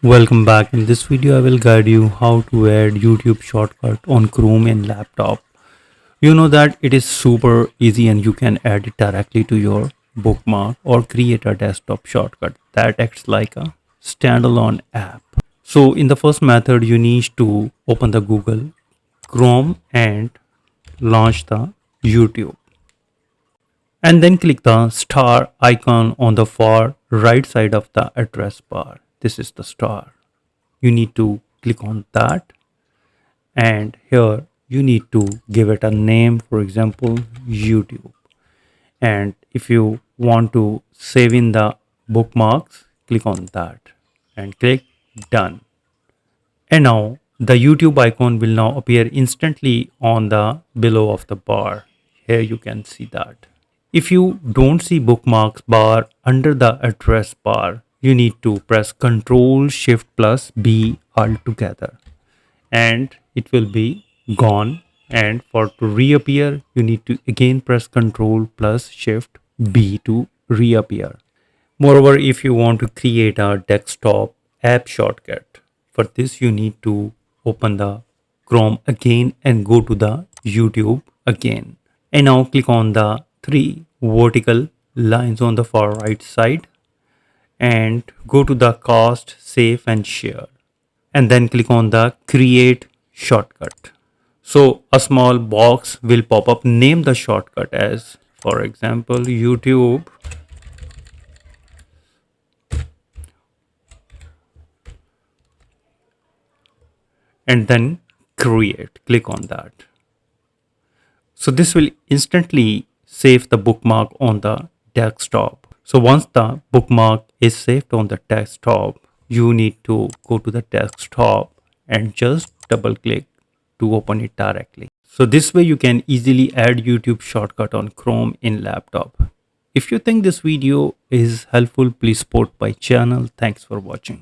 Welcome back. In this video, I will guide you how to add YouTube shortcut on Chrome in laptop. You know that it is super easy and you can add it directly to your bookmark or create a desktop shortcut that acts like a standalone app. So in the first method, you need to open the Google Chrome and launch the YouTube. And then click the star icon on the far right side of the address bar. This is the star. You need to click on that, and here you need to give it a name, for example YouTube. And if you want to save in the bookmarks, click on that and click done. And now the YouTube icon will now appear instantly on the below of the bar. Here you can see that. If you don't see bookmarks bar under the address bar, you need to press Ctrl Shift plus B all together and it will be gone. And for to reappear, you need to again press Ctrl plus Shift B to reappear. Moreover, if you want to create a desktop app shortcut, for this you need to open the Chrome again and go to the YouTube again. And now click on the three vertical lines on the far right side and go to the cast, save and share. And then click on the create shortcut. So a small box will pop up. Name the shortcut as, for example, YouTube. And then create. Click on that. So this will instantly save the bookmark on the desktop. So once the bookmark is saved on the desktop, you need to go to the desktop and just double click to open it directly. So this way you can easily add YouTube shortcut on Chrome in laptop. If you think this video is helpful, please support my channel. Thanks for watching.